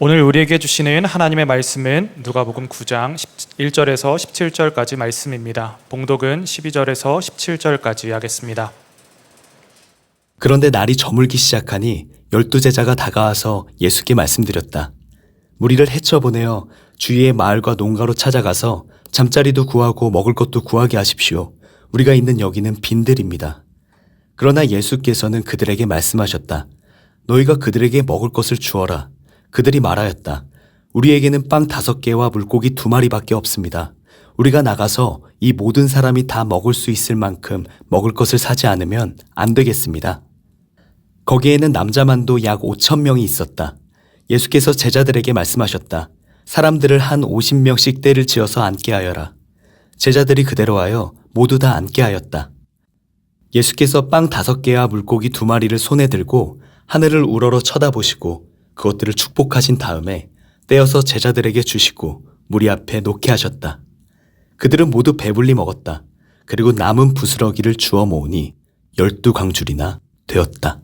오늘 우리에게 주시는 하나님의 말씀은 누가복음 9장 1절에서 17절까지 말씀입니다. 봉독은 12절에서 17절까지 하겠습니다. 그런데 날이 저물기 시작하니 12제자가 다가와서 예수께 말씀드렸다. 무리를 헤쳐보내어 주위의 마을과 농가로 찾아가서 잠자리도 구하고 먹을 것도 구하게 하십시오. 우리가 있는 여기는 빈들입니다. 그러나 예수께서는 그들에게 말씀하셨다. 너희가 그들에게 먹을 것을 주어라. 그들이 말하였다. 우리에게는 빵 5개와 물고기 2마리밖에 없습니다. 우리가 나가서 이 모든 사람이 다 먹을 수 있을 만큼 먹을 것을 사지 않으면 안 되겠습니다. 거기에는 남자만도 약 5,000명이 있었다. 예수께서 제자들에게 말씀하셨다. 사람들을 한 50명씩 떼를 지어서 앉게 하여라. 제자들이 그대로 하여 모두 다 앉게 하였다. 예수께서 빵 5개와 물고기 2마리를 손에 들고 하늘을 우러러 쳐다보시고 그것들을 축복하신 다음에 떼어서 제자들에게 주시고 무리 앞에 놓게 하셨다. 그들은 모두 배불리 먹었다. 그리고 남은 부스러기를 주워 모으니 12광줄이나 되었다.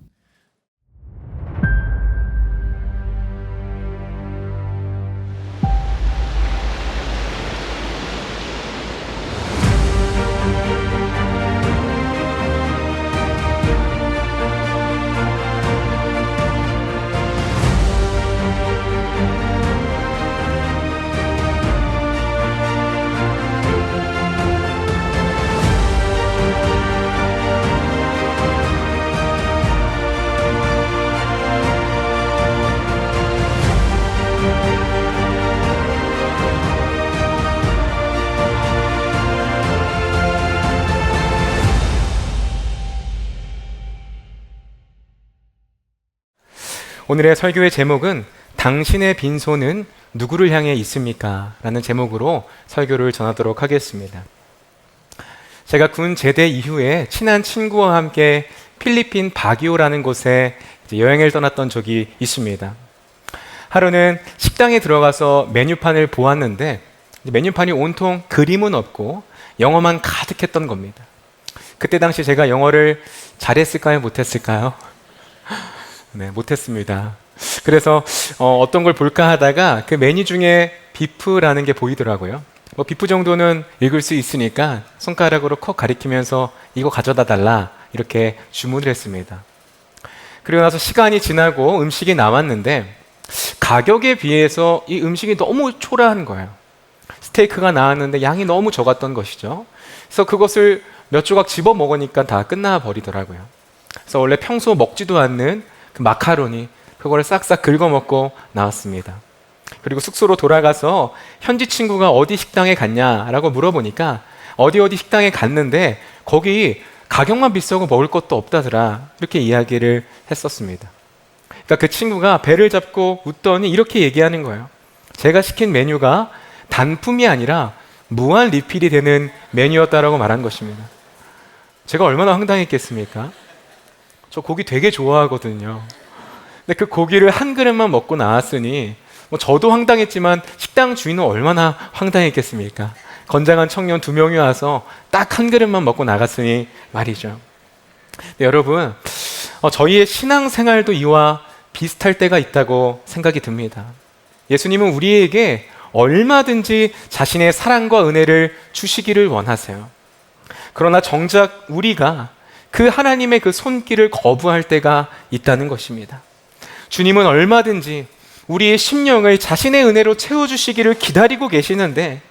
오늘의 설교의 제목은 당신의 빈손은 누구를 향해 있습니까? 라는 제목으로 설교를 전하도록 하겠습니다. 제가 군 제대 이후에 친한 친구와 함께 필리핀 바기오라는 곳에 여행을 떠났던 적이 있습니다. 하루는 식당에 들어가서 메뉴판을 보았는데 메뉴판이 온통 그림은 없고 영어만 가득했던 겁니다. 그때 당시 제가 영어를 잘했을까요? 못했을까요? 네, 못했습니다. 그래서 어떤 걸 볼까 하다가 그 메뉴 중에 비프라는 게 보이더라고요. 비프 정도는 읽을 수 있으니까 손가락으로 콕 가리키면서 이거 가져다 달라 이렇게 주문을 했습니다. 그리고 나서 시간이 지나고 음식이 나왔는데 가격에 비해서 이 음식이 너무 초라한 거예요. 스테이크가 나왔는데 양이 너무 적었던 것이죠. 그래서 그것을 몇 조각 집어 먹으니까 다 끝나 버리더라고요. 그래서 원래 평소 먹지도 않는 그 마카로니 그걸 싹싹 긁어먹고 나왔습니다. 그리고 숙소로 돌아가서 현지 친구가 어디 식당에 갔냐라고 물어보니까 어디 식당에 갔는데 거기 가격만 비싸고 먹을 것도 없다더라 이렇게 이야기를 했었습니다. 그러니까 그 친구가 배를 잡고 웃더니 이렇게 얘기하는 거예요. 제가 시킨 메뉴가 단품이 아니라 무한 리필이 되는 메뉴였다라고 말한 것입니다. 제가 얼마나 황당했겠습니까? 저 고기 되게 좋아하거든요. 근데 그 고기를 한 그릇만 먹고 나왔으니 저도 황당했지만 식당 주인은 얼마나 황당했겠습니까? 건장한 청년 2명이 와서 딱 한 그릇만 먹고 나갔으니 말이죠. 여러분, 저희의 신앙생활도 이와 비슷할 때가 있다고 생각이 듭니다. 예수님은 우리에게 얼마든지 자신의 사랑과 은혜를 주시기를 원하세요. 그러나 정작 우리가 그 하나님의 그 손길을 거부할 때가 있다는 것입니다. 주님은 얼마든지 우리의 심령을 자신의 은혜로 채워주시기를 기다리고 계시는데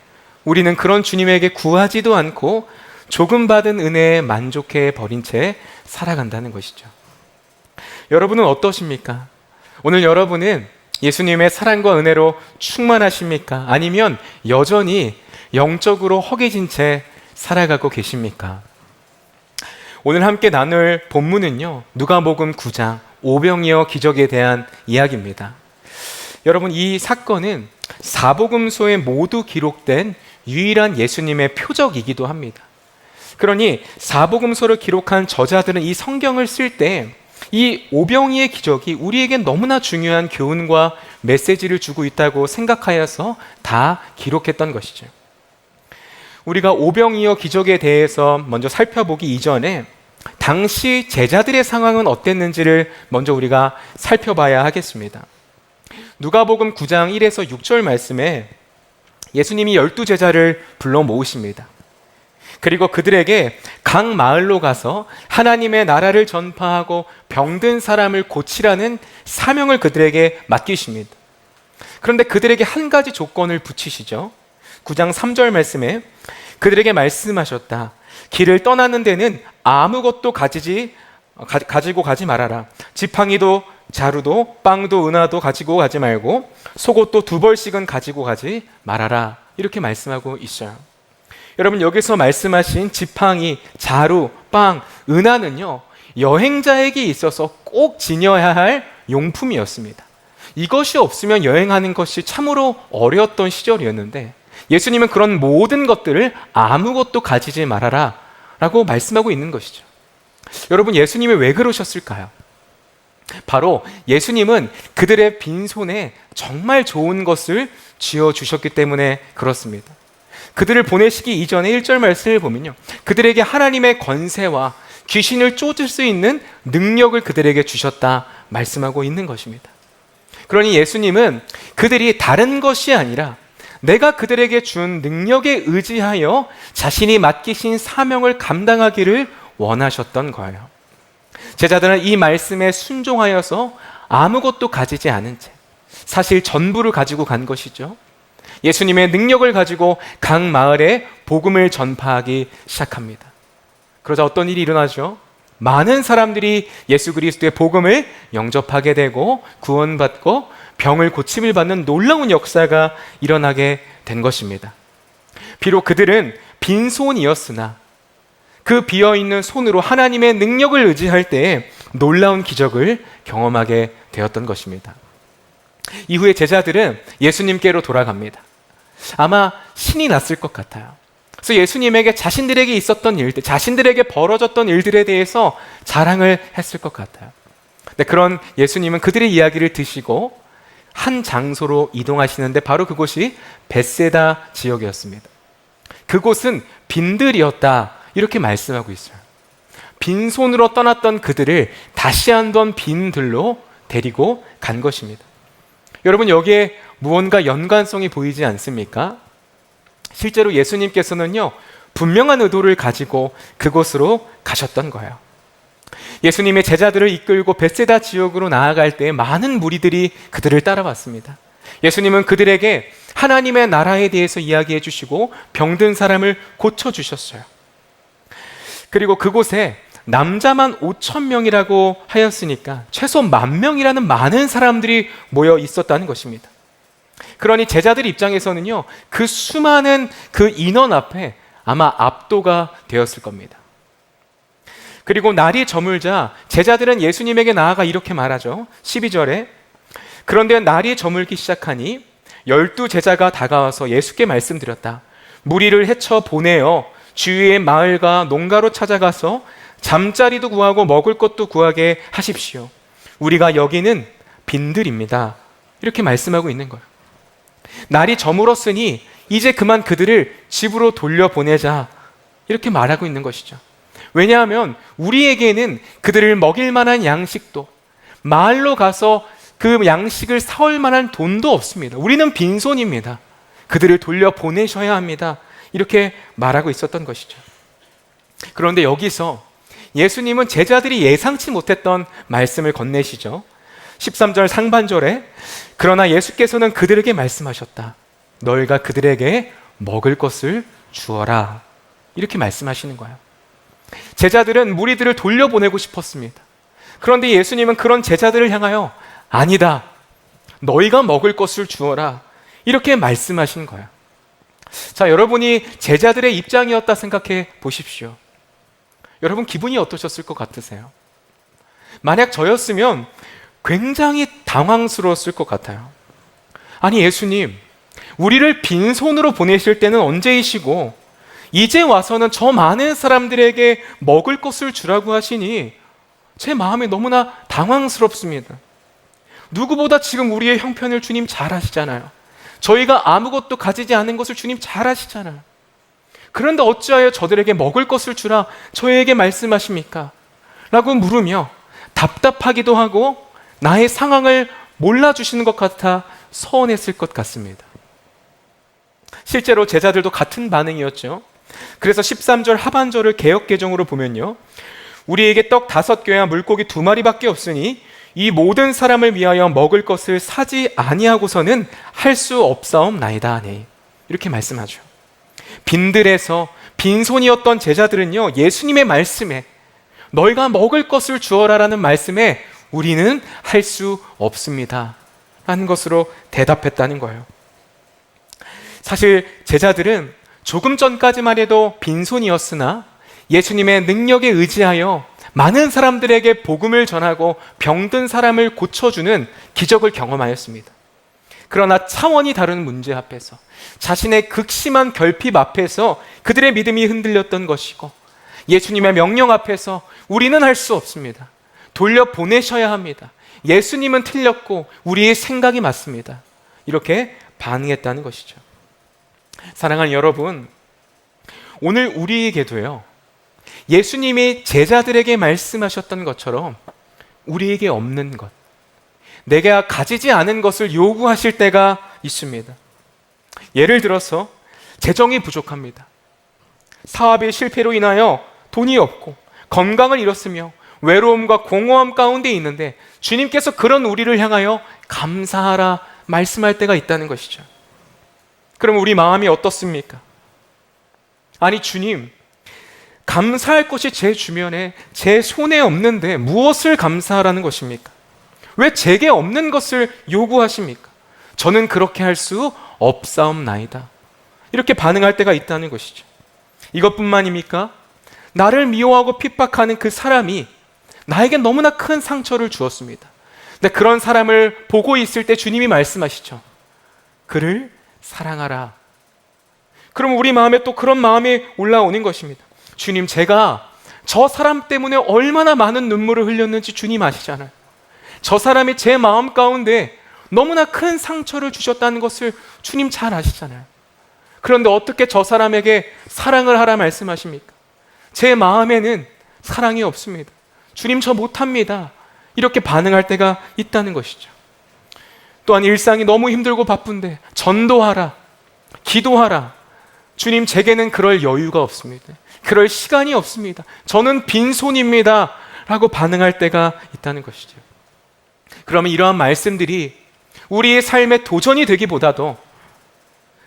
우리는 그런 주님에게 구하지도 않고 조금 받은 은혜에 만족해 버린 채 살아간다는 것이죠. 여러분은 어떠십니까? 오늘 여러분은 예수님의 사랑과 은혜로 충만하십니까? 아니면 여전히 영적으로 허기진 채 살아가고 계십니까? 오늘 함께 나눌 본문은요, 누가복음 9장 오병이어 기적에 대한 이야기입니다. 여러분, 이 사건은 사복음서에 모두 기록된 유일한 예수님의 표적이기도 합니다. 그러니 사복음서를 기록한 저자들은 이 성경을 쓸 때 이 오병이의 기적이 우리에겐 너무나 중요한 교훈과 메시지를 주고 있다고 생각하여서 다 기록했던 것이죠. 우리가 오병이어 기적에 대해서 먼저 살펴보기 이전에 당시 제자들의 상황은 어땠는지를 먼저 우리가 살펴봐야 하겠습니다. 누가복음 9장 1에서 6절 말씀에 예수님이 12제자를 불러 모으십니다. 그리고 그들에게 각 마을로 가서 하나님의 나라를 전파하고 병든 사람을 고치라는 사명을 그들에게 맡기십니다. 그런데 그들에게 한 가지 조건을 붙이시죠. 9장 3절 말씀에 그들에게 말씀하셨다. 길을 떠나는 데는 아무것도 가지고 가지 말아라. 지팡이도 자루도 빵도 은화도 가지고 가지 말고 속옷도 2벌씩은 가지고 가지 말아라. 이렇게 말씀하고 있어요. 여러분, 여기서 말씀하신 지팡이, 자루, 빵, 은화는요, 여행자에게 있어서 꼭 지녀야 할 용품이었습니다. 이것이 없으면 여행하는 것이 참으로 어려웠던 시절이었는데 예수님은 그런 모든 것들을 아무것도 가지지 말아라 라고 말씀하고 있는 것이죠. 여러분, 예수님이 왜 그러셨을까요? 바로 예수님은 그들의 빈손에 정말 좋은 것을 쥐어주셨기 때문에 그렇습니다. 그들을 보내시기 이전에 1절 말씀을 보면요, 그들에게 하나님의 권세와 귀신을 쫓을 수 있는 능력을 그들에게 주셨다 말씀하고 있는 것입니다. 그러니 예수님은 그들이 다른 것이 아니라 내가 그들에게 준 능력에 의지하여 자신이 맡기신 사명을 감당하기를 원하셨던 거예요. 제자들은 이 말씀에 순종하여서 아무것도 가지지 않은 채 사실 전부를 가지고 간 것이죠. 예수님의 능력을 가지고 각 마을에 복음을 전파하기 시작합니다. 그러자 어떤 일이 일어나죠? 많은 사람들이 예수 그리스도의 복음을 영접하게 되고 구원받고 병을 고침을 받는 놀라운 역사가 일어나게 된 것입니다. 비록 그들은 빈손이었으나 그 비어있는 손으로 하나님의 능력을 의지할 때에 놀라운 기적을 경험하게 되었던 것입니다. 이후에 제자들은 예수님께로 돌아갑니다. 아마 신이 났을 것 같아요. 그래서 예수님에게 자신들에게 있었던 일들, 자신들에게 벌어졌던 일들에 대해서 자랑을 했을 것 같아요. 근데 그런 예수님은 그들의 이야기를 드시고 한 장소로 이동하시는데 바로 그곳이 벳세다 지역이었습니다. 그곳은 빈들이었다 이렇게 말씀하고 있어요. 빈손으로 떠났던 그들을 다시 한번 빈들로 데리고 간 것입니다. 여러분, 여기에 무언가 연관성이 보이지 않습니까? 실제로 예수님께서는요, 분명한 의도를 가지고 그곳으로 가셨던 거예요. 예수님의 제자들을 이끌고 벳세다 지역으로 나아갈 때 많은 무리들이 그들을 따라왔습니다. 예수님은 그들에게 하나님의 나라에 대해서 이야기해 주시고 병든 사람을 고쳐주셨어요. 그리고 그곳에 남자만 5,000명이라고 하였으니까 최소 10,000명이라는 많은 사람들이 모여 있었다는 것입니다. 그러니 제자들 입장에서는요, 그 수많은 그 인원 앞에 아마 압도가 되었을 겁니다. 그리고 날이 저물자 제자들은 예수님에게 나아가 이렇게 말하죠. 12절에 그런데 날이 저물기 시작하니 12제자가 다가와서 예수께 말씀드렸다. 무리를 헤쳐 보내어 주위의 마을과 농가로 찾아가서 잠자리도 구하고 먹을 것도 구하게 하십시오. 우리가 여기는 빈들입니다. 이렇게 말씀하고 있는 거예요. 날이 저물었으니 이제 그만 그들을 집으로 돌려보내자 이렇게 말하고 있는 것이죠. 왜냐하면 우리에게는 그들을 먹일 만한 양식도 마을로 가서 그 양식을 사올 만한 돈도 없습니다. 우리는 빈손입니다. 그들을 돌려보내셔야 합니다. 이렇게 말하고 있었던 것이죠. 그런데 여기서 예수님은 제자들이 예상치 못했던 말씀을 건네시죠. 13절 상반절에 그러나 예수께서는 그들에게 말씀하셨다. 너희가 그들에게 먹을 것을 주어라. 이렇게 말씀하시는 거예요. 제자들은 무리들을 돌려보내고 싶었습니다. 그런데 예수님은 그런 제자들을 향하여 아니다. 너희가 먹을 것을 주어라. 이렇게 말씀하신 거예요. 자, 여러분이 제자들의 입장이었다 생각해 보십시오. 여러분 기분이 어떠셨을 것 같으세요? 만약 저였으면 굉장히 당황스러웠을 것 같아요. 아니 예수님, 우리를 빈손으로 보내실 때는 언제이시고 이제 와서는 저 많은 사람들에게 먹을 것을 주라고 하시니 제 마음이 너무나 당황스럽습니다. 누구보다 지금 우리의 형편을 주님 잘 아시잖아요. 저희가 아무것도 가지지 않은 것을 주님 잘 아시잖아요. 그런데 어찌하여 저들에게 먹을 것을 주라 저희에게 말씀하십니까? 라고 물으며 답답하기도 하고 나의 상황을 몰라주시는 것 같아 서운했을 것 같습니다. 실제로 제자들도 같은 반응이었죠. 그래서 13절 하반절을 개역 개정으로 보면요, 우리에게 떡 5개와 물고기 2마리밖에 없으니 이 모든 사람을 위하여 먹을 것을 사지 아니하고서는 할 수 없사옵나이다 하네. 이렇게 말씀하죠. 빈들에서 빈손이었던 제자들은요, 예수님의 말씀에 너희가 먹을 것을 주어라라는 말씀에 우리는 할 수 없습니다 하는 것으로 대답했다는 거예요. 사실 제자들은 조금 전까지만 해도 빈손이었으나 예수님의 능력에 의지하여 많은 사람들에게 복음을 전하고 병든 사람을 고쳐주는 기적을 경험하였습니다. 그러나 차원이 다른 문제 앞에서, 자신의 극심한 결핍 앞에서 그들의 믿음이 흔들렸던 것이고, 예수님의 명령 앞에서 우리는 할 수 없습니다, 돌려보내셔야 합니다, 예수님은 틀렸고 우리의 생각이 맞습니다, 이렇게 반응했다는 것이죠. 사랑하는 여러분, 오늘 우리에게도요, 예수님이 제자들에게 말씀하셨던 것처럼 우리에게 없는 것, 내가 가지지 않은 것을 요구하실 때가 있습니다. 예를 들어서 재정이 부족합니다. 사업의 실패로 인하여 돈이 없고 건강을 잃었으며 외로움과 공허함 가운데 있는데 주님께서 그런 우리를 향하여 감사하라 말씀할 때가 있다는 것이죠. 그럼 우리 마음이 어떻습니까? 아니 주님, 감사할 것이 제 주변에 제 손에 없는데 무엇을 감사하라는 것입니까? 왜 제게 없는 것을 요구하십니까? 저는 그렇게 할 수 없사옵나이다, 이렇게 반응할 때가 있다는 것이죠. 이것뿐만입니까? 나를 미워하고 핍박하는 그 사람이 나에게 너무나 큰 상처를 주었습니다. 근데 그런 사람을 보고 있을 때 주님이 말씀하시죠. 그를 사랑하라. 그럼 우리 마음에 또 그런 마음이 올라오는 것입니다. 주님, 제가 저 사람 때문에 얼마나 많은 눈물을 흘렸는지 주님 아시잖아요. 저 사람이 제 마음 가운데 너무나 큰 상처를 주셨다는 것을 주님 잘 아시잖아요. 그런데 어떻게 저 사람에게 사랑을 하라 말씀하십니까? 제 마음에는 사랑이 없습니다. 주님, 저 못합니다, 이렇게 반응할 때가 있다는 것이죠. 또한 일상이 너무 힘들고 바쁜데 전도하라, 기도하라, 주님 제게는 그럴 여유가 없습니다, 그럴 시간이 없습니다, 저는 빈손입니다 라고 반응할 때가 있다는 것이죠. 그러면 이러한 말씀들이 우리의 삶의 도전이 되기보다도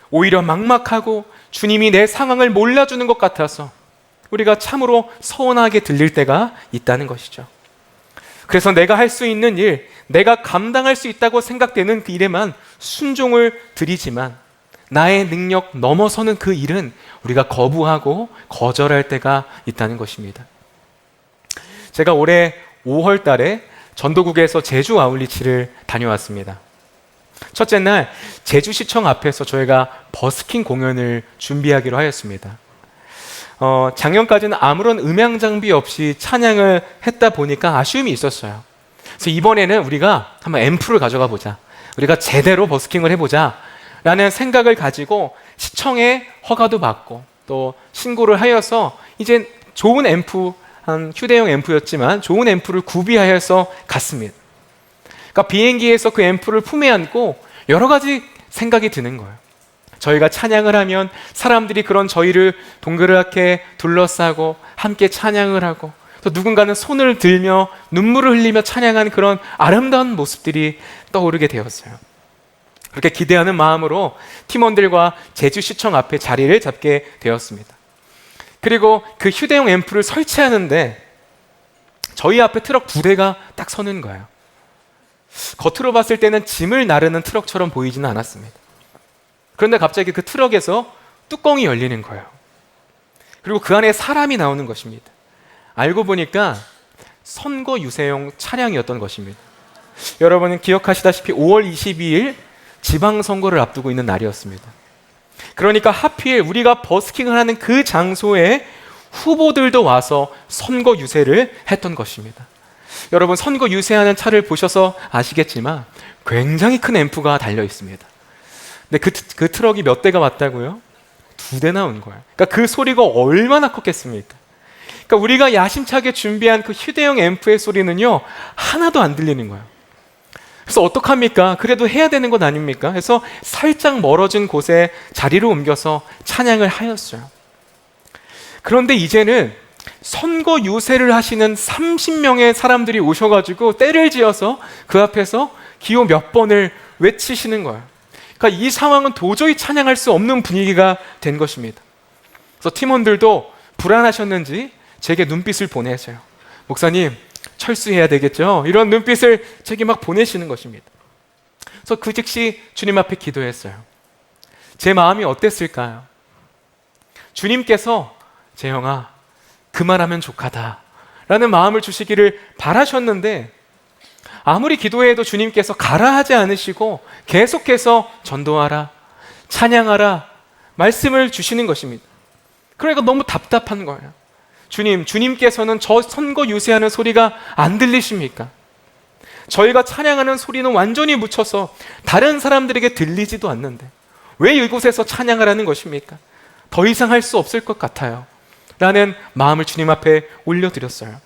오히려 막막하고 주님이 내 상황을 몰라주는 것 같아서 우리가 참으로 서운하게 들릴 때가 있다는 것이죠. 그래서 내가 할 수 있는 일, 내가 감당할 수 있다고 생각되는 그 일에만 순종을 드리지만 나의 능력 넘어서는 그 일은 우리가 거부하고 거절할 때가 있다는 것입니다. 제가 올해 5월 달에 전도국에서 제주 아울리치를 다녀왔습니다. 첫째 날 제주시청 앞에서 저희가 버스킹 공연을 준비하기로 하였습니다. 작년까지는 아무런 음향 장비 없이 찬양을 했다 보니까 아쉬움이 있었어요. 그래서 이번에는 우리가 한번 앰프를 가져가 보자, 우리가 제대로 버스킹을 해보자 라는 생각을 가지고 시청에 허가도 받고 또 신고를 하여서 이제 좋은 앰프, 한 휴대용 앰프였지만 좋은 앰프를 구비하여서 갔습니다. 그러니까 비행기에서 그 앰프를 품에 안고 여러 가지 생각이 드는 거예요. 저희가 찬양을 하면 사람들이 그런 저희를 동그랗게 둘러싸고 함께 찬양을 하고, 또 누군가는 손을 들며 눈물을 흘리며 찬양하는 그런 아름다운 모습들이 떠오르게 되었어요. 그렇게 기대하는 마음으로 팀원들과 제주시청 앞에 자리를 잡게 되었습니다. 그리고 그 휴대용 앰프를 설치하는데 저희 앞에 트럭 2대가 딱 서는 거예요. 겉으로 봤을 때는 짐을 나르는 트럭처럼 보이지는 않았습니다. 그런데 갑자기 그 트럭에서 뚜껑이 열리는 거예요. 그리고 그 안에 사람이 나오는 것입니다. 알고 보니까 선거 유세용 차량이었던 것입니다. 여러분은 기억하시다시피 5월 22일 지방선거를 앞두고 있는 날이었습니다. 그러니까 하필 우리가 버스킹을 하는 그 장소에 후보들도 와서 선거 유세를 했던 것입니다. 여러분, 선거 유세하는 차를 보셔서 아시겠지만 굉장히 큰 앰프가 달려 있습니다. 근데 그 트럭이 몇 대가 왔다고요? 2대나 온 거예요. 그러니까 그 소리가 얼마나 컸겠습니까? 그러니까 우리가 야심차게 준비한 그 휴대용 앰프의 소리는요, 하나도 안 들리는 거예요. 그래서 어떡합니까? 그래도 해야 되는 것 아닙니까? 그래서 살짝 멀어진 곳에 자리를 옮겨서 찬양을 하였어요. 그런데 이제는 선거 유세를 하시는 30명의 사람들이 오셔가지고 때를 지어서 그 앞에서 기호 몇 번을 외치시는 거예요. 그러니까 이 상황은 도저히 찬양할 수 없는 분위기가 된 것입니다. 그래서 팀원들도 불안하셨는지 제게 눈빛을 보내세요. 목사님, 철수해야 되겠죠? 이런 눈빛을 제게 막 보내시는 것입니다. 그래서 그 즉시 주님 앞에 기도했어요. 제 마음이 어땠을까요? 주님께서 재영아, 그만하면 족하다 라는 마음을 주시기를 바라셨는데 아무리 기도해도 주님께서 가라 하지 않으시고 계속해서 전도하라, 찬양하라 말씀을 주시는 것입니다. 그러니까 너무 답답한 거예요. 주님께서는 저 선거 유세하는 소리가 안 들리십니까? 저희가 찬양하는 소리는 완전히 묻혀서 다른 사람들에게 들리지도 않는데 왜 이곳에서 찬양하라는 것입니까? 더 이상 할 수 없을 것 같아요 라는 마음을 주님 앞에 올려드렸어요.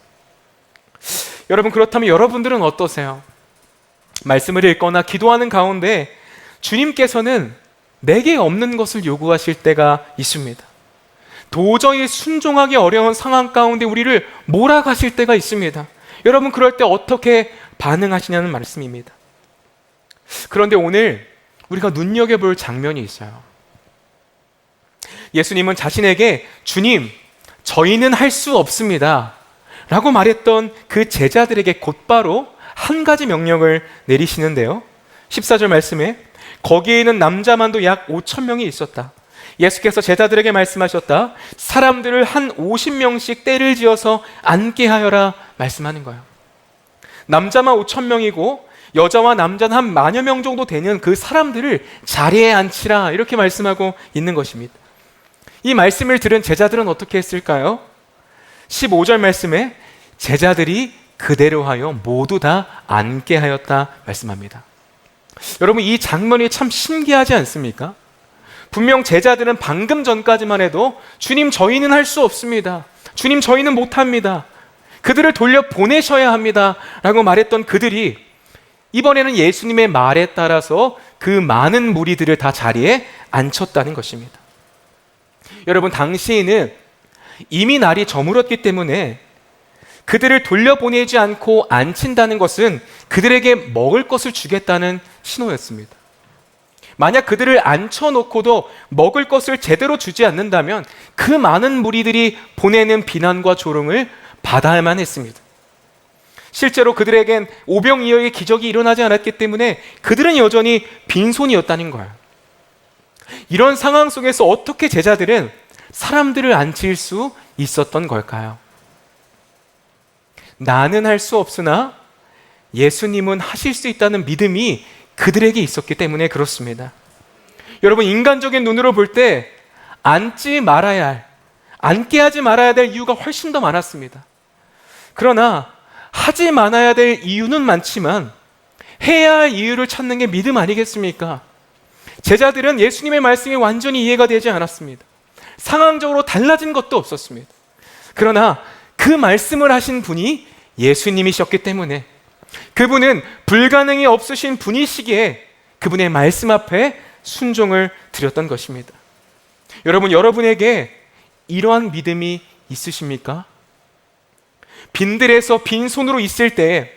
여러분, 그렇다면 여러분들은 어떠세요? 말씀을 읽거나 기도하는 가운데 주님께서는 내게 없는 것을 요구하실 때가 있습니다. 도저히 순종하기 어려운 상황 가운데 우리를 몰아가실 때가 있습니다. 여러분, 그럴 때 어떻게 반응하시냐는 말씀입니다. 그런데 오늘 우리가 눈여겨볼 장면이 있어요. 예수님은 자신에게 주님, 저희는 할 수 없습니다 라고 말했던 그 제자들에게 곧바로 한 가지 명령을 내리시는데요. 14절 말씀에 거기에는 남자만도 약 5천 명이 있었다. 예수께서 제자들에게 말씀하셨다. 사람들을 한 50명씩 때를 지어서 앉게 하여라 말씀하는 거예요. 남자만 5천 명이고 여자와 남자는 한 10,000여 명 정도 되는 그 사람들을 자리에 앉히라 이렇게 말씀하고 있는 것입니다. 이 말씀을 들은 제자들은 어떻게 했을까요? 15절 말씀에 제자들이 그대로 하여 모두 다 앉게 하였다 말씀합니다. 여러분, 이 장면이 참 신기하지 않습니까? 분명 제자들은 방금 전까지만 해도 주님, 저희는 할 수 없습니다. 주님, 저희는 못합니다. 그들을 돌려 보내셔야 합니다 라고 말했던 그들이 이번에는 예수님의 말에 따라서 그 많은 무리들을 다 자리에 앉혔다는 것입니다. 여러분, 당시에는 이미 날이 저물었기 때문에 그들을 돌려보내지 않고 앉힌다는 것은 그들에게 먹을 것을 주겠다는 신호였습니다. 만약 그들을 앉혀놓고도 먹을 것을 제대로 주지 않는다면 그 많은 무리들이 보내는 비난과 조롱을 받아야만 했습니다. 실제로 그들에겐 오병이어의 기적이 일어나지 않았기 때문에 그들은 여전히 빈손이었다는 거예요. 이런 상황 속에서 어떻게 제자들은 사람들을 앉힐 수 있었던 걸까요? 나는 할 수 없으나 예수님은 하실 수 있다는 믿음이 그들에게 있었기 때문에 그렇습니다. 여러분, 인간적인 눈으로 볼 때 앉지 말아야 할, 앉게 하지 말아야 될 이유가 훨씬 더 많았습니다. 그러나 하지 말아야 될 이유는 많지만 해야 할 이유를 찾는 게 믿음 아니겠습니까? 제자들은 예수님의 말씀이 완전히 이해가 되지 않았습니다. 상황적으로 달라진 것도 없었습니다. 그러나 그 말씀을 하신 분이 예수님이셨기 때문에 그분은 불가능이 없으신 분이시기에 그분의 말씀 앞에 순종을 드렸던 것입니다. 여러분, 여러분에게 이러한 믿음이 있으십니까? 빈들에서 빈손으로 있을 때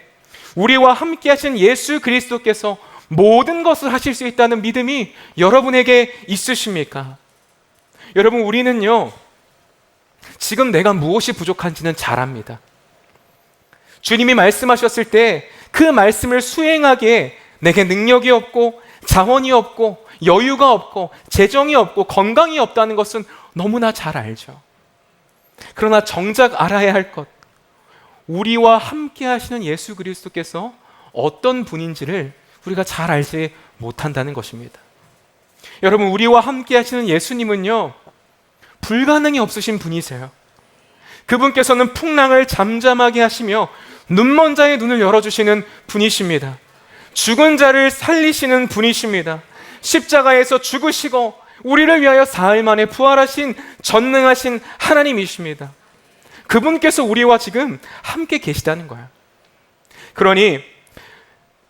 우리와 함께 하신 예수 그리스도께서 모든 것을 하실 수 있다는 믿음이 여러분에게 있으십니까? 여러분, 우리는요, 지금 내가 무엇이 부족한지는 잘 압니다. 주님이 말씀하셨을 때 그 말씀을 수행하기에 내게 능력이 없고 자원이 없고 여유가 없고 재정이 없고 건강이 없다는 것은 너무나 잘 알죠. 그러나 정작 알아야 할 것, 우리와 함께 하시는 예수 그리스도께서 어떤 분인지를 우리가 잘 알지 못한다는 것입니다. 여러분, 우리와 함께 하시는 예수님은요, 불가능이 없으신 분이세요. 그분께서는 풍랑을 잠잠하게 하시며 눈먼 자의 눈을 열어주시는 분이십니다. 죽은 자를 살리시는 분이십니다. 십자가에서 죽으시고 우리를 위하여 사흘 만에 부활하신 전능하신 하나님이십니다. 그분께서 우리와 지금 함께 계시다는 거예요. 그러니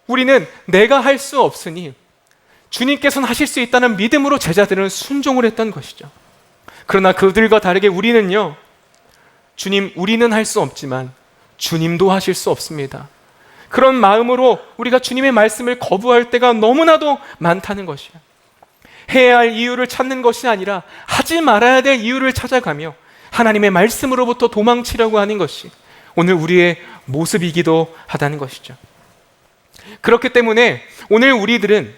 우리는 내가 할 수 없으니 주님께서는 하실 수 있다는 믿음으로 제자들은 순종을 했던 것이죠. 그러나 그들과 다르게 우리는요, 주님, 우리는 할 수 없지만 주님도 하실 수 없습니다. 그런 마음으로 우리가 주님의 말씀을 거부할 때가 너무나도 많다는 것이에요. 해야 할 이유를 찾는 것이 아니라 하지 말아야 될 이유를 찾아가며 하나님의 말씀으로부터 도망치려고 하는 것이 오늘 우리의 모습이기도 하다는 것이죠. 그렇기 때문에 오늘 우리들은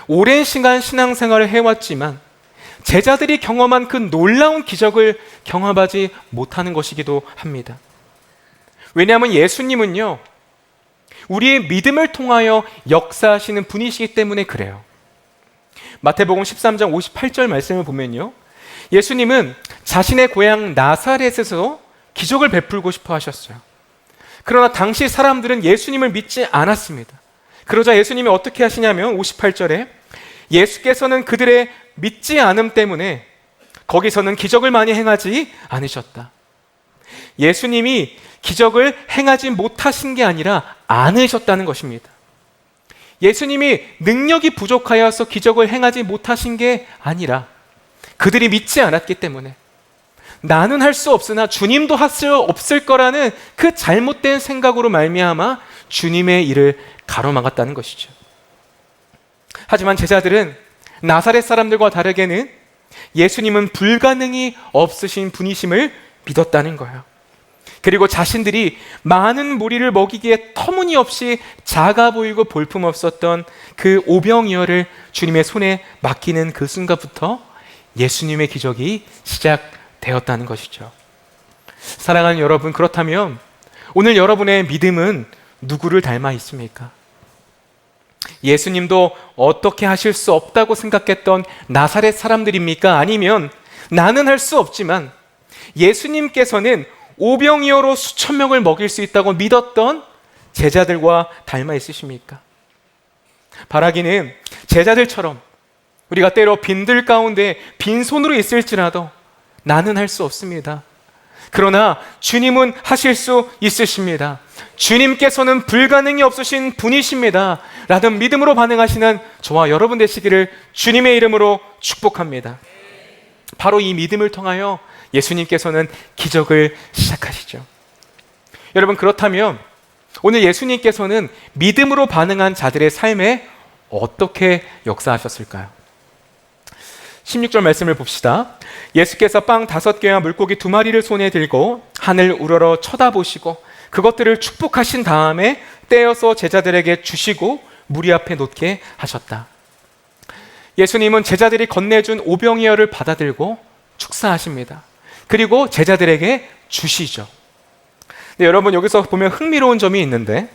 오랜 시간 신앙생활을 해왔지만 제자들이 경험한 그 놀라운 기적을 경험하지 못하는 것이기도 합니다. 왜냐하면 예수님은요, 우리의 믿음을 통하여 역사하시는 분이시기 때문에 그래요. 마태복음 13장 58절 말씀을 보면요, 예수님은 자신의 고향 나사렛에서 기적을 베풀고 싶어 하셨어요. 그러나 당시 사람들은 예수님을 믿지 않았습니다. 그러자 예수님이 어떻게 하시냐면 58절에 예수께서는 그들의 믿지 않음 때문에 거기서는 기적을 많이 행하지 않으셨다. 예수님이 기적을 행하지 못하신 게 아니라 않으셨다는 것입니다. 예수님이 능력이 부족하여서 기적을 행하지 못하신 게 아니라 그들이 믿지 않았기 때문에 나는 할 수 없으나 주님도 할 수 없을 거라는 그 잘못된 생각으로 말미암아 주님의 일을 가로막았다는 것이죠. 하지만 제자들은 나사렛 사람들과 다르게는 예수님은 불가능이 없으신 분이심을 믿었다는 거예요. 그리고 자신들이 많은 무리를 먹이기에 터무니없이 작아 보이고 볼품없었던 그 오병이어를 주님의 손에 맡기는 그 순간부터 예수님의 기적이 시작되었다는 것이죠. 사랑하는 여러분, 그렇다면 오늘 여러분의 믿음은 누구를 닮아 있습니까? 예수님도 어떻게 하실 수 없다고 생각했던 나사렛 사람들입니까? 아니면 나는 할 수 없지만 예수님께서는 오병이어로 수천 명을 먹일 수 있다고 믿었던 제자들과 닮아 있으십니까? 바라기는 제자들처럼 우리가 때로 빈들 가운데 빈손으로 있을지라도 나는 할 수 없습니다. 그러나 주님은 하실 수 있으십니다. 주님께서는 불가능이 없으신 분이십니다. 라는 믿음으로 반응하시는 저와 여러분 되시기를 주님의 이름으로 축복합니다. 바로 이 믿음을 통하여 예수님께서는 기적을 시작하시죠. 여러분, 그렇다면 오늘 예수님께서는 믿음으로 반응한 자들의 삶에 어떻게 역사하셨을까요? 16절 말씀을 봅시다. 예수께서 빵 5개와 물고기 2마리를 손에 들고 하늘 우러러 쳐다보시고 그것들을 축복하신 다음에 떼어서 제자들에게 주시고 무리 앞에 놓게 하셨다. 예수님은 제자들이 건네준 오병이어를 받아들고 축사하십니다. 그리고 제자들에게 주시죠. 근데 여러분, 여기서 보면 흥미로운 점이 있는데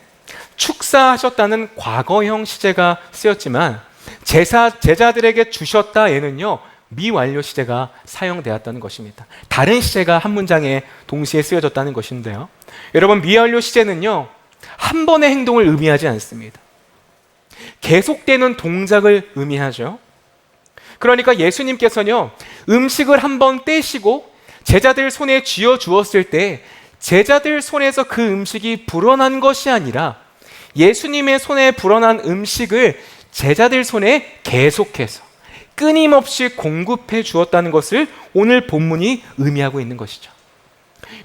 축사하셨다는 과거형 시제가 쓰였지만 제자들에게 주셨다에는요 미완료 시제가 사용되었다는 것입니다. 다른 시제가 한 문장에 동시에 쓰여졌다는 것인데요, 여러분, 미완료 시제는요 한 번의 행동을 의미하지 않습니다. 계속되는 동작을 의미하죠. 그러니까 예수님께서는요 음식을 한 번 떼시고 제자들 손에 쥐어 주었을 때 제자들 손에서 그 음식이 불어난 것이 아니라 예수님의 손에 불어난 음식을 제자들 손에 계속해서 끊임없이 공급해 주었다는 것을 오늘 본문이 의미하고 있는 것이죠.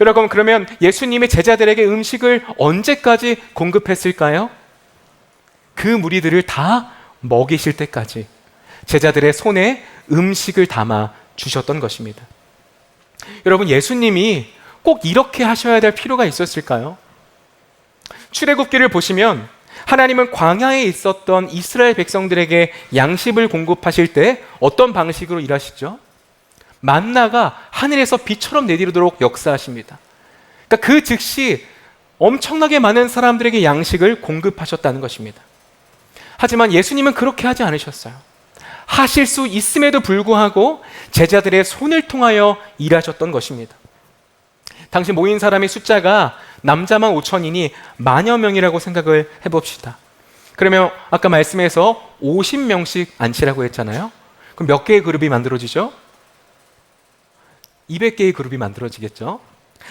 여러분, 그러면 예수님이 제자들에게 음식을 언제까지 공급했을까요? 그 무리들을 다 먹이실 때까지 제자들의 손에 음식을 담아 주셨던 것입니다. 여러분, 예수님이 꼭 이렇게 하셔야 될 필요가 있었을까요? 출애굽기를 보시면 하나님은 광야에 있었던 이스라엘 백성들에게 양식을 공급하실 때 어떤 방식으로 일하시죠? 만나가 하늘에서 비처럼 내리도록 역사하십니다. 그러니까 그 즉시 엄청나게 많은 사람들에게 양식을 공급하셨다는 것입니다. 하지만 예수님은 그렇게 하지 않으셨어요. 하실 수 있음에도 불구하고 제자들의 손을 통하여 일하셨던 것입니다. 당시 모인 사람의 숫자가 남자만 5천이니 만여 명이라고 생각을 해봅시다. 그러면 아까 말씀에서 50명씩 앉히라고 했잖아요. 그럼 몇 개의 그룹이 만들어지죠? 200개의 그룹이 만들어지겠죠.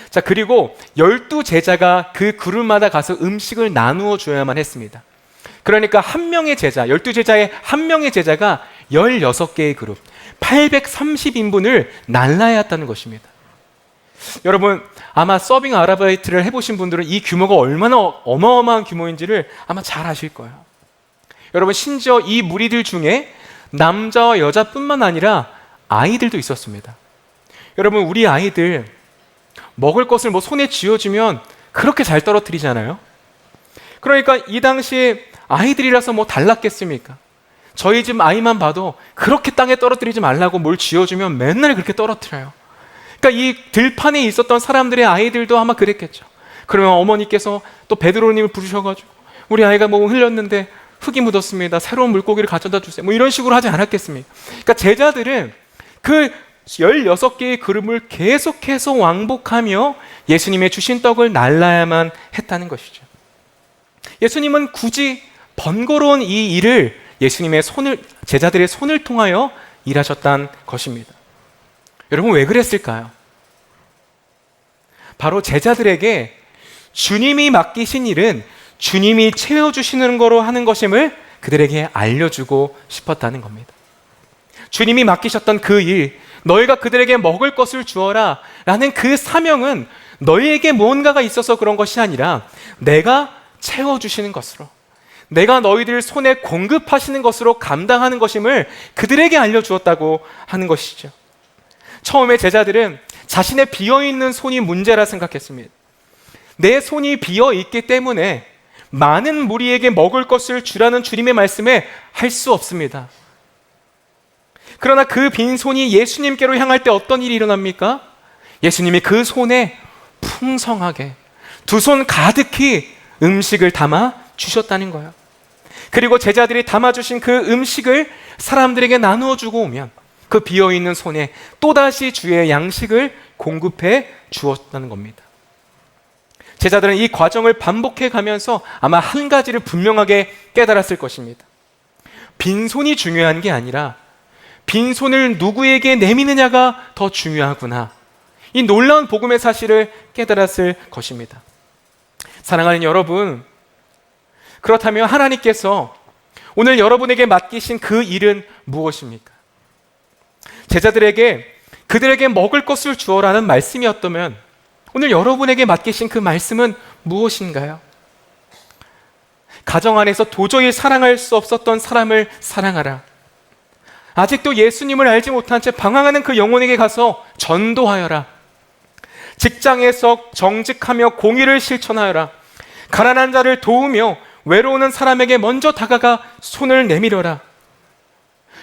자, 그리고 12제자가 그 그룹마다 가서 음식을 나누어 줘야만 했습니다. 그러니까 한 명의 제자, 12제자의 한 명의 제자가 16개의 그룹, 830인분을 날라야 했다는 것입니다. 여러분, 아마 서빙 아르바이트를 해보신 분들은 이 규모가 얼마나 어마어마한 규모인지를 아마 잘 아실 거예요. 여러분, 심지어 이 무리들 중에 남자와 여자뿐만 아니라 아이들도 있었습니다. 여러분, 우리 아이들 먹을 것을 손에 쥐어주면 그렇게 잘 떨어뜨리잖아요. 그러니까 이 당시에 아이들이라서 달랐겠습니까? 저희 집 아이만 봐도 그렇게 땅에 떨어뜨리지 말라고 뭘 쥐어주면 맨날 그렇게 떨어뜨려요. 그러니까 이 들판에 있었던 사람들의 아이들도 아마 그랬겠죠. 그러면 어머니께서 또 베드로님을 부르셔가지고 우리 아이가 흘렸는데 흙이 묻었습니다. 새로운 물고기를 가져다 주세요. 이런 식으로 하지 않았겠습니까? 그러니까 제자들은 그 16개의 그릇을 계속해서 왕복하며 예수님의 주신 떡을 날라야만 했다는 것이죠. 예수님은 굳이 번거로운 이 일을 제자들의 손을 통하여 일하셨다는 것입니다. 여러분, 왜 그랬을까요? 바로 제자들에게 주님이 맡기신 일은 주님이 채워주시는 거로 하는 것임을 그들에게 알려주고 싶었다는 겁니다. 주님이 맡기셨던 그 일, 너희가 그들에게 먹을 것을 주어라 라는 그 사명은 너희에게 무언가가 있어서 그런 것이 아니라 내가 채워주시는 것으로, 내가 너희들 손에 공급하시는 것으로 감당하는 것임을 그들에게 알려주었다고 하는 것이죠. 처음에 제자들은 자신의 비어있는 손이 문제라 생각했습니다. 내 손이 비어있기 때문에 많은 무리에게 먹을 것을 주라는 주님의 말씀에 할 수 없습니다. 그러나 그 빈손이 예수님께로 향할 때 어떤 일이 일어납니까? 예수님이 그 손에 풍성하게 두 손 가득히 음식을 담아 주셨다는 거예요. 그리고 제자들이 담아주신 그 음식을 사람들에게 나누어 주고 오면 그 비어있는 손에 또다시 주의 양식을 공급해 주었다는 겁니다. 제자들은 이 과정을 반복해 가면서 아마 한 가지를 분명하게 깨달았을 것입니다. 빈손이 중요한 게 아니라 빈손을 누구에게 내미느냐가 더 중요하구나. 이 놀라운 복음의 사실을 깨달았을 것입니다. 사랑하는 여러분, 그렇다면 하나님께서 오늘 여러분에게 맡기신 그 일은 무엇입니까? 제자들에게 그들에게 먹을 것을 주어라는 말씀이었다면 오늘 여러분에게 맡기신 그 말씀은 무엇인가요? 가정 안에서 도저히 사랑할 수 없었던 사람을 사랑하라. 아직도 예수님을 알지 못한 채 방황하는 그 영혼에게 가서 전도하여라. 직장에서 정직하며 공의를 실천하여라. 가난한 자를 도우며 외로우는 사람에게 먼저 다가가 손을 내밀어라.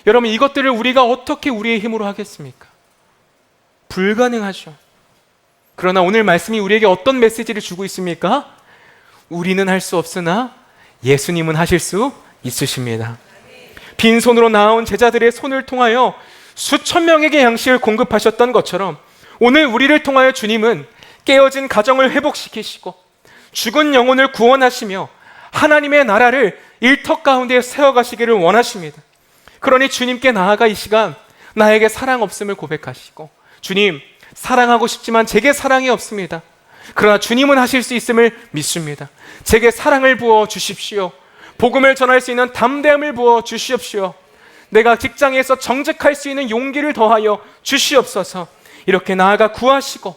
여러분, 이것들을 우리가 어떻게 우리의 힘으로 하겠습니까? 불가능하죠. 그러나 오늘 말씀이 우리에게 어떤 메시지를 주고 있습니까? 우리는 할 수 없으나 예수님은 하실 수 있으십니다. 빈손으로 나온 제자들의 손을 통하여 수천 명에게 양식을 공급하셨던 것처럼 오늘 우리를 통하여 주님은 깨어진 가정을 회복시키시고 죽은 영혼을 구원하시며 하나님의 나라를 일터 가운데 세워가시기를 원하십니다. 그러니 주님께 나아가 이 시간 나에게 사랑 없음을 고백하시고, 주님, 사랑하고 싶지만 제게 사랑이 없습니다. 그러나 주님은 하실 수 있음을 믿습니다. 제게 사랑을 부어 주십시오. 복음을 전할 수 있는 담대함을 부어 주시옵시오. 내가 직장에서 정직할 수 있는 용기를 더하여 주시옵소서. 이렇게 나아가 구하시고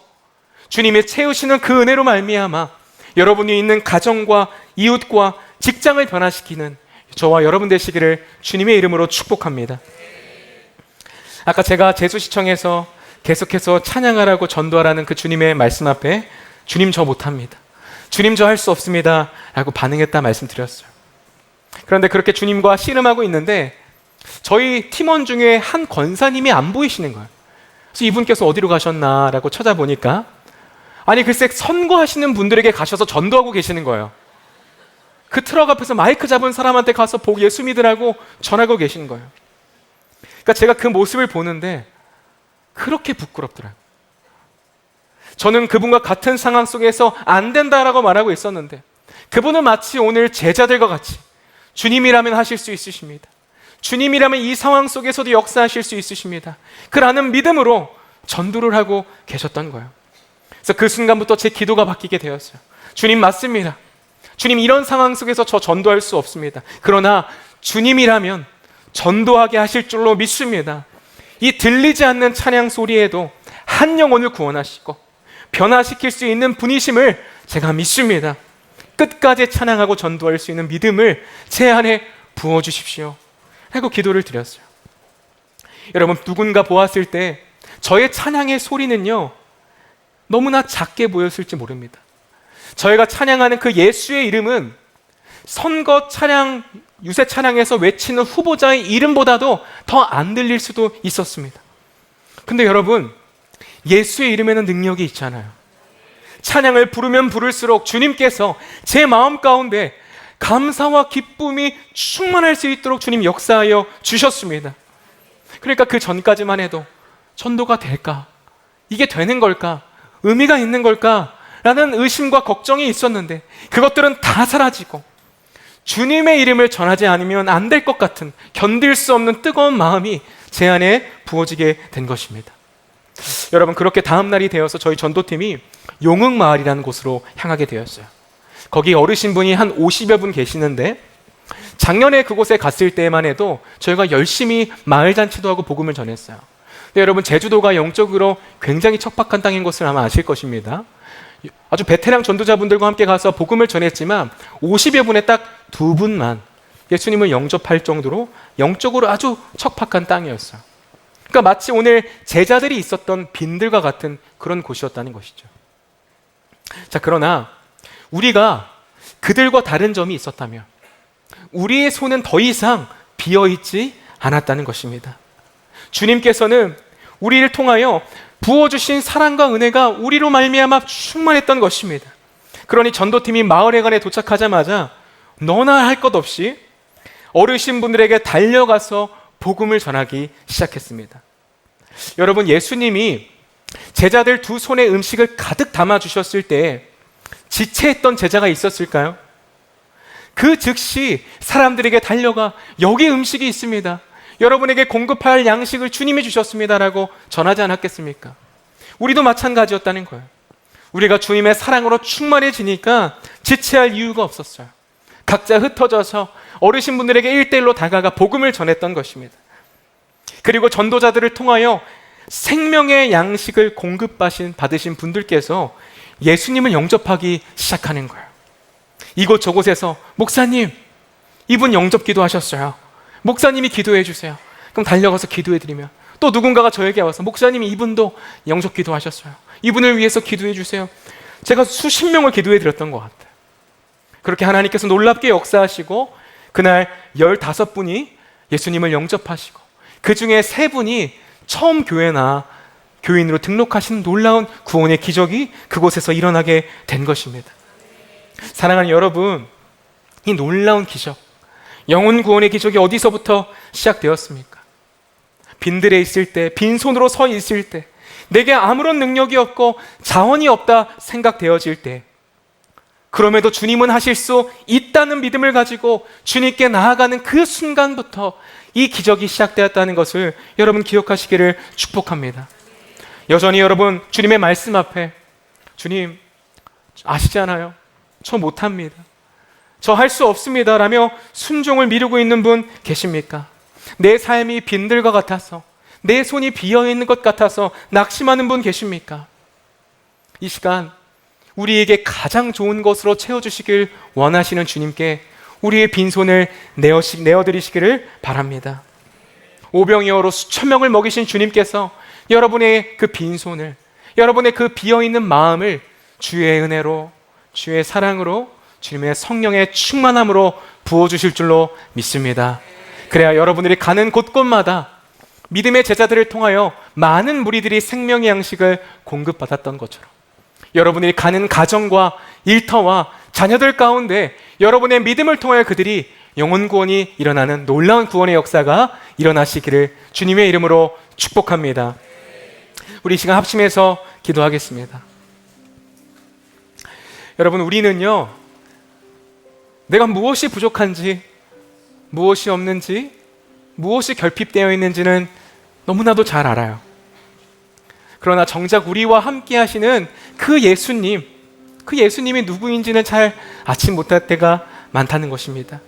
주님의 채우시는 그 은혜로 말미암아 여러분이 있는 가정과 이웃과 직장을 변화시키는 저와 여러분 되시기를 주님의 이름으로 축복합니다. 아까 제가 제수시청에서 계속해서 찬양하라고 전도하라는 그 주님의 말씀 앞에 주님 저 못합니다, 주님 저 할 수 없습니다 라고 반응했다 말씀드렸어요. 그런데 그렇게 주님과 씨름하고 있는데 저희 팀원 중에 한 권사님이 안 보이시는 거예요. 그래서 이분께서 어디로 가셨나 라고 찾아보니까 아니 글쎄 선거하시는 분들에게 가셔서 전도하고 계시는 거예요. 그 트럭 앞에서 마이크 잡은 사람한테 가서 복 예수 믿으라고 전하고 계시는 거예요. 그러니까 제가 그 모습을 보는데 그렇게 부끄럽더라고요. 저는 그분과 같은 상황 속에서 안 된다라고 말하고 있었는데 그분은 마치 오늘 제자들과 같이 주님이라면 하실 수 있으십니다. 주님이라면 이 상황 속에서도 역사하실 수 있으십니다. 그라는 믿음으로 전도를 하고 계셨던 거예요. 그래서 그 순간부터 제 기도가 바뀌게 되었어요. 주님 맞습니다. 주님, 이런 상황 속에서 저 전도할 수 없습니다. 그러나 주님이라면 전도하게 하실 줄로 믿습니다. 이 들리지 않는 찬양 소리에도 한 영혼을 구원하시고 변화시킬 수 있는 분이심을 제가 믿습니다. 끝까지 찬양하고 전도할 수 있는 믿음을 제 안에 부어주십시오 하고 기도를 드렸어요. 여러분, 누군가 보았을 때 저의 찬양의 소리는요, 너무나 작게 보였을지 모릅니다. 저희가 찬양하는 그 예수의 이름은 선거 찬양, 유세 찬양에서 외치는 후보자의 이름보다도 더 안 들릴 수도 있었습니다. 근데 여러분, 예수의 이름에는 능력이 있잖아요. 찬양을 부르면 부를수록 주님께서 제 마음 가운데 감사와 기쁨이 충만할 수 있도록 주님 역사하여 주셨습니다. 그러니까 그 전까지만 해도 전도가 될까? 이게 되는 걸까? 의미가 있는 걸까? 라는 의심과 걱정이 있었는데 그것들은 다 사라지고 주님의 이름을 전하지 않으면 안 될 것 같은 견딜 수 없는 뜨거운 마음이 제 안에 부어지게 된 것입니다. 여러분, 그렇게 다음 날이 되어서 저희 전도팀이 용흥마을이라는 곳으로 향하게 되었어요. 거기 어르신분이 한 50여 분 계시는데 작년에 그곳에 갔을 때만 해도 저희가 열심히 마을잔치도 하고 복음을 전했어요. 근데 여러분, 제주도가 영적으로 굉장히 척박한 땅인 것을 아마 아실 것입니다. 아주 베테랑 전도자분들과 함께 가서 복음을 전했지만 50여 분에 딱 2분만 예수님을 영접할 정도로 영적으로 아주 척박한 땅이었어요. 그러니까 마치 오늘 제자들이 있었던 빈들과 같은 그런 곳이었다는 것이죠. 자, 그러나 우리가 그들과 다른 점이 있었다면 우리의 손은 더 이상 비어있지 않았다는 것입니다. 주님께서는 우리를 통하여 부어주신 사랑과 은혜가 우리로 말미암아 충만했던 것입니다. 그러니 전도팀이 마을회관에 도착하자마자 너나 할 것 없이 어르신분들에게 달려가서 복음을 전하기 시작했습니다. 여러분, 예수님이 제자들 2손에 음식을 가득 담아주셨을 때 지체했던 제자가 있었을까요? 그 즉시 사람들에게 달려가 여기 음식이 있습니다, 여러분에게 공급할 양식을 주님이 주셨습니다라고 전하지 않았겠습니까? 우리도 마찬가지였다는 거예요. 우리가 주님의 사랑으로 충만해지니까 지체할 이유가 없었어요. 각자 흩어져서 어르신분들에게 1대1로 다가가 복음을 전했던 것입니다. 그리고 전도자들을 통하여 생명의 양식을 받으신 분들께서 예수님을 영접하기 시작하는 거예요. 이곳저곳에서 목사님, 이분 영접 기도하셨어요, 목사님이 기도해 주세요. 그럼 달려가서 기도해 드리면 또 누군가가 저에게 와서 목사님이 이분도 영접 기도하셨어요, 이분을 위해서 기도해 주세요. 제가 수십 명을 기도해 드렸던 것 같아요. 그렇게 하나님께서 놀랍게 역사하시고 그날 15분이 예수님을 영접하시고 그 중에 3분이 처음 교회나 교인으로 등록하신 놀라운 구원의 기적이 그곳에서 일어나게 된 것입니다. 사랑하는 여러분, 이 놀라운 기적, 영혼 구원의 기적이 어디서부터 시작되었습니까? 빈들에 있을 때, 빈손으로 서 있을 때, 내게 아무런 능력이 없고 자원이 없다 생각되어질 때, 그럼에도 주님은 하실 수 있다는 믿음을 가지고 주님께 나아가는 그 순간부터 이 기적이 시작되었다는 것을 여러분 기억하시기를 축복합니다. 여전히 여러분, 주님의 말씀 앞에 주님 아시잖아요, 저 못합니다, 저 할 수 없습니다 라며 순종을 미루고 있는 분 계십니까? 내 삶이 빈들과 같아서, 내 손이 비어있는 것 같아서 낙심하는 분 계십니까? 이 시간 우리에게 가장 좋은 것으로 채워주시길 원하시는 주님께 우리의 빈손을 내어드리시기를 바랍니다. 오병이어로 수천 명을 먹이신 주님께서 여러분의 그 빈손을, 여러분의 그 비어있는 마음을 주의 은혜로, 주의 사랑으로, 주님의 성령의 충만함으로 부어주실 줄로 믿습니다. 그래야 여러분들이 가는 곳곳마다 믿음의 제자들을 통하여 많은 무리들이 생명의 양식을 공급받았던 것처럼 여러분들이 가는 가정과 일터와 자녀들 가운데 여러분의 믿음을 통하여 그들이 영혼 구원이 일어나는 놀라운 구원의 역사가 일어나시기를 주님의 이름으로 축복합니다. 우리 이 시간 합심해서 기도하겠습니다. 여러분, 우리는요, 내가 무엇이 부족한지, 무엇이 없는지, 무엇이 결핍되어 있는지는 너무나도 잘 알아요. 그러나 정작 우리와 함께 하시는 그 예수님, 그 예수님이 누구인지는 잘 알지 못할 때가 많다는 것입니다.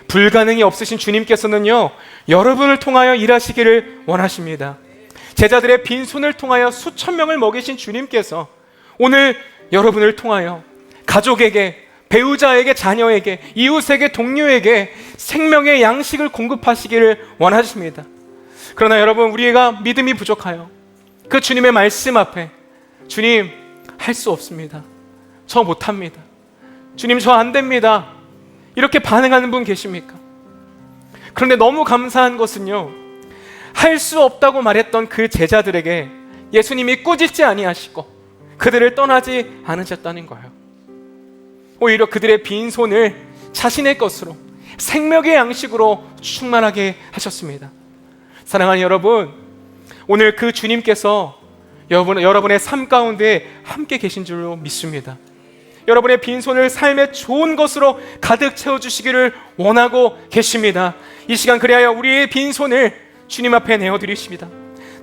불가능이 없으신 주님께서는요, 여러분을 통하여 일하시기를 원하십니다. 제자들의 빈손을 통하여 수천 명을 먹이신 주님께서 오늘 여러분을 통하여 가족에게, 배우자에게, 자녀에게, 이웃에게, 동료에게 생명의 양식을 공급하시기를 원하십니다. 그러나 여러분, 우리가 믿음이 부족하여 그 주님의 말씀 앞에 주님, 할 수 없습니다. 저 못합니다. 주님, 저 안 됩니다. 이렇게 반응하는 분 계십니까? 그런데 너무 감사한 것은요, 할 수 없다고 말했던 그 제자들에게 예수님이 꾸짖지 아니하시고 그들을 떠나지 않으셨다는 거예요. 오히려 그들의 빈손을 자신의 것으로, 생명의 양식으로 충만하게 하셨습니다. 사랑하는 여러분, 오늘 그 주님께서 여러분의 삶 가운데 함께 계신 줄로 믿습니다. 여러분의 빈손을 삶의 좋은 것으로 가득 채워주시기를 원하고 계십니다. 이 시간 그리하여 우리의 빈손을 주님 앞에 내어드리십니다.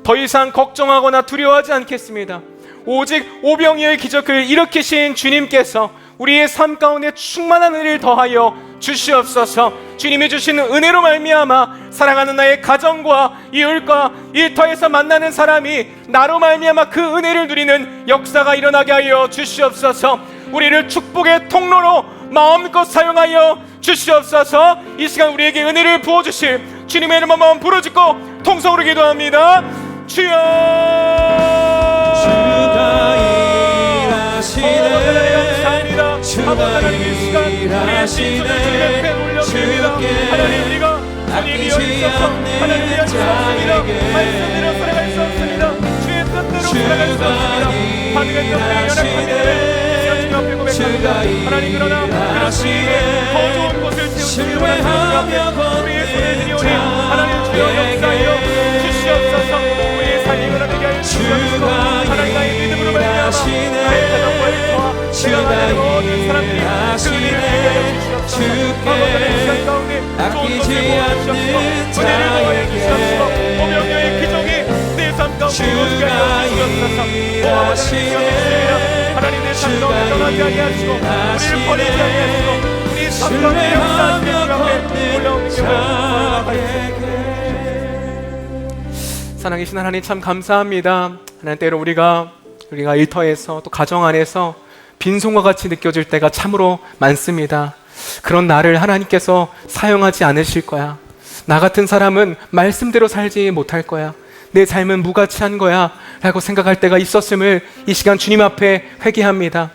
더 이상 걱정하거나 두려워하지 않겠습니다. 오직 오병이어의 기적을 일으키신 주님께서 우리의 삶 가운데 충만한 은혜를 더하여 주시옵소서. 주님이 주시는 은혜로 말미암아 사랑하는 나의 가정과 이웃과 일터에서 만나는 사람이 나로 말미암아 그 은혜를 누리는 역사가 일어나게 하여 주시옵소서. 우리를 축복의 통로로 마음껏 사용하여 주시옵소서. 이 시간 우리에게 은혜를 부어주실 주님의 이름 한번 부르짖고 통성으로 기도합니다. 주여, 주가 일하시네. 주가 일하시네. 하나님, 우리가 아끼지 않는 자에게 말씀대로 살아갈 수 없습니다. 주의 뜻대로 살아갈 수 없습니다. 하나님의 하나님, 그러나 더 좋은 곳을 채우시기 원하시며 우리의 손에 드리오니 하나님 주여 역사하여 주시옵소서. 우리의 삶이 변화되게 하여 주시옵소서. 하나님, 나의 믿음으로 말미암아 나의 가정과 일터와 내가 만나는 모든 사람들이 그 은혜를 누리게 하여 주시옵소서. 아버지의 시간 가운데 좋은 것을 보여주시옵소서. 은혜를 보여 주시옵소서. 오병이어의 기적이 내 삶 가운데 이루어지게 하여 주시옵소서. 하나님, 내 삶 가운데 떠나지 아니하시고 우리를 버리지 아니하시고 우리 삶 가운데 역사하시는 주 앞에 올라오는 경우 사랑하신 하나님, 참 감사합니다. 하나님, 때로 우리가 일터에서 또 가정 안에서 빈손과 같이 느껴질 때가 참으로 많습니다. 그런 나를 하나님께서 사용하지 않으실 거야. 나 같은 사람은 말씀대로 살지 못할 거야. 내 삶은 무가치한 거야 라고 생각할 때가 있었음을 이 시간 주님 앞에 회개합니다.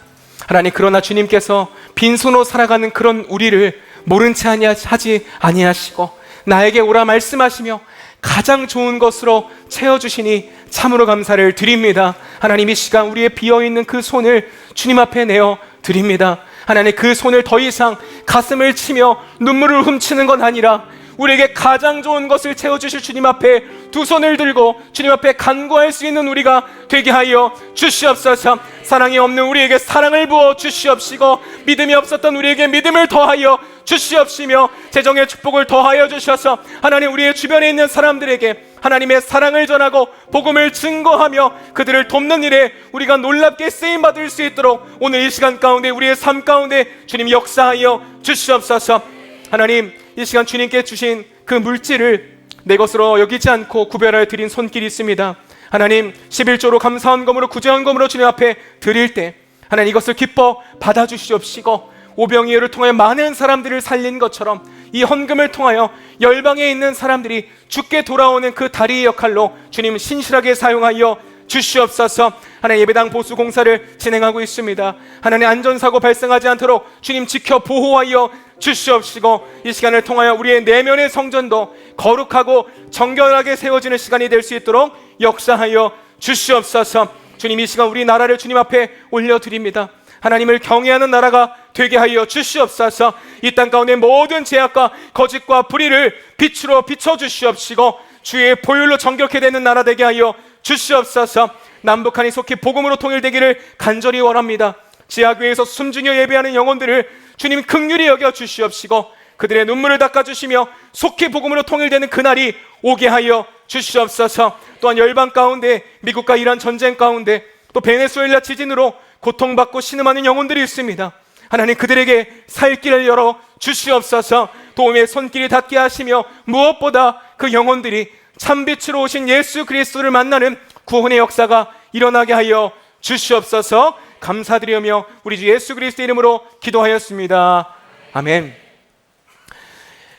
하나님, 그러나 주님께서 빈손으로 살아가는 그런 우리를 모른 채 하지 아니하시고 나에게 오라 말씀하시며 가장 좋은 것으로 채워주시니 참으로 감사를 드립니다. 하나님, 이 시간 우리의 비어있는 그 손을 주님 앞에 내어 드립니다. 하나님, 그 손을 더 이상 가슴을 치며 눈물을 훔치는 건 아니라 우리에게 가장 좋은 것을 채워주실 주님 앞에 두 손을 들고 주님 앞에 간구할 수 있는 우리가 되게 하여 주시옵소서. 사랑이 없는 우리에게 사랑을 부어 주시옵시고 믿음이 없었던 우리에게 믿음을 더하여 주시옵시며 재정의 축복을 더하여 주셔서 하나님, 우리의 주변에 있는 사람들에게 하나님의 사랑을 전하고 복음을 증거하며 그들을 돕는 일에 우리가 놀랍게 쓰임받을 수 있도록 오늘 이 시간 가운데 우리의 삶 가운데 주님 역사하여 주시옵소서. 하나님, 이 시간 주님께 주신 그 물질을 내 것으로 여기지 않고 구별하여 드린 손길이 있습니다. 하나님, 11조로 감사헌금으로 구제헌금으로 주님 앞에 드릴 때 하나님, 이것을 기뻐 받아주시옵시고 오병이어를 통하여 많은 사람들을 살린 것처럼 이 헌금을 통하여 열방에 있는 사람들이 주께 돌아오는 그 다리의 역할로 주님 신실하게 사용하여 주시옵소서. 하나님, 예배당 보수 공사를 진행하고 있습니다. 하나님, 안전사고 발생하지 않도록 주님 지켜 보호하여 주시옵시고 이 시간을 통하여 우리의 내면의 성전도 거룩하고 정결하게 세워지는 시간이 될 수 있도록 역사하여 주시옵소서. 주님, 이 시간 우리 나라를 주님 앞에 올려드립니다. 하나님을 경외하는 나라가 되게 하여 주시옵소서. 이 땅 가운데 모든 죄악과 거짓과 불의를 빛으로 비춰주시옵시고 주의 보혈로 정결케 되는 나라 되게 하여 주시옵소서. 남북한이 속히 복음으로 통일되기를 간절히 원합니다. 지하교회에서 숨죽여 예배하는 영혼들을 주님 긍휼히 여겨 주시옵시고 그들의 눈물을 닦아주시며 속히 복음으로 통일되는 그날이 오게 하여 주시옵소서. 또한 열방 가운데 미국과 이란 전쟁 가운데 또 베네수엘라 지진으로 고통받고 신음하는 영혼들이 있습니다. 하나님, 그들에게 살 길을 열어 주시옵소서. 도움의 손길이 닿게 하시며 무엇보다 그 영혼들이 참빛으로 오신 예수 그리스도를 만나는 구원의 역사가 일어나게 하여 주시옵소서. 감사드리며 우리 주 예수 그리스도 이름으로 기도하였습니다. 아멘.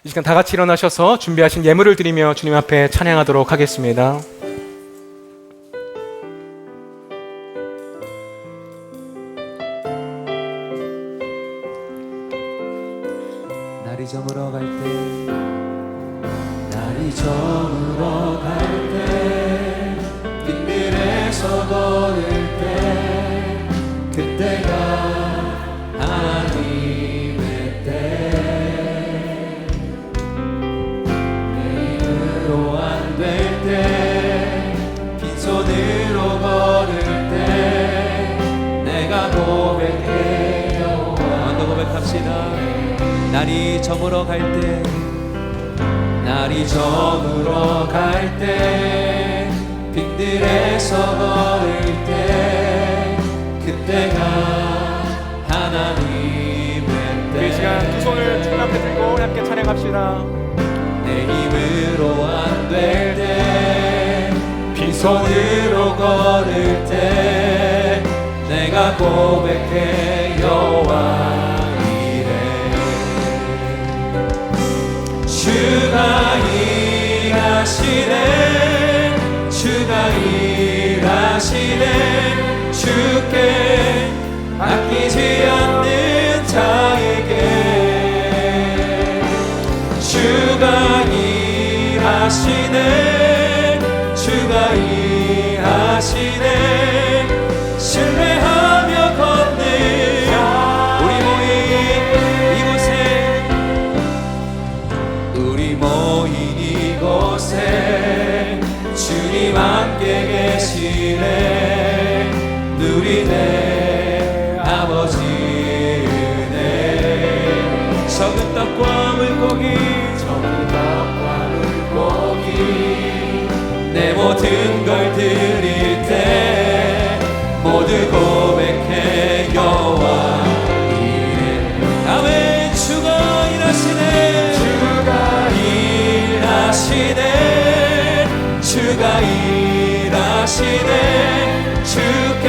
이 시간 다 같이 일어나셔서 준비하신 예물을 드리며 주님 앞에 찬양하도록 하겠습니다. 날이 저물어 갈 때, 날이 저물어 갈 때, 빈들에서 걸을 때, 그때가 하나님의 때. 내 힘으로 안 될 때, 빈손으로 걸을 때, 내가 고백해요. 한번 고백합시다. 날이 저물어 갈 때, 날이 저물어 갈 때, 빈들에서 걸을 때, 그때가 하나님의 때. 이 시간 두 손을 주님 앞에 들고 함께 찬양합시다. 내 힘으로 안 될 때, 빈손으로 걸을 때, 내가 고백해 여호와 주가 일하시네, 주가 일하시네, 주께 아끼지 않는 자에게. 주가 일하시네, 주가 일하시네, 신뢰하며 걷는 우리 모인 이곳에, 우리 모인 이곳에 주님 함께 계시네. 누리네 아버지 은혜. 적은 떡과 물고기, 적은 떡과 물고기, 내 모든 걸 드릴 때 모두 고백해 여호와 이래. 아멘. 주가 일하시네, 주가 일하시네, 주가 일하시네, 주께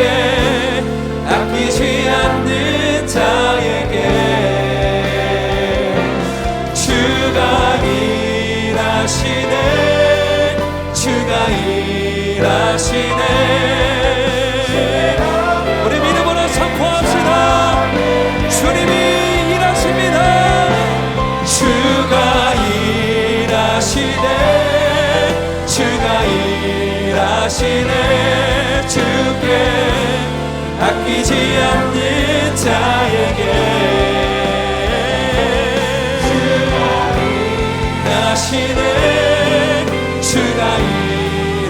아끼지 않는 자에게. 주가 일하시네, 주가 일하시네. 우리 믿음으로 선포합시다. 주님이 일하십니다. 주가 일하시네, 주가 일하시네, 주께 아끼지 않는 자에게. 주가 일하시네, 주가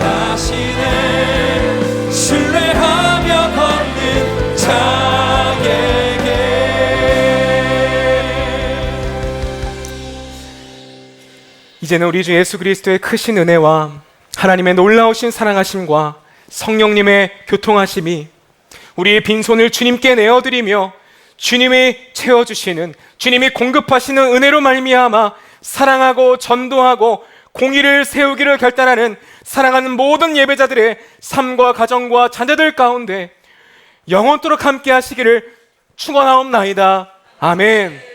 일하시네, 신뢰하며 걷는 자에게. 이제는 우리 주 예수 그리스도의 크신 은혜와 하나님의 놀라우신 사랑하심과 성령님의 교통하심이 우리의 빈손을 주님께 내어드리며 주님이 채워주시는, 주님이 공급하시는 은혜로 말미암아 사랑하고 전도하고 공의를 세우기를 결단하는 사랑하는 모든 예배자들의 삶과 가정과 자녀들 가운데 영원토록 함께 하시기를 축원하옵나이다. 아멘.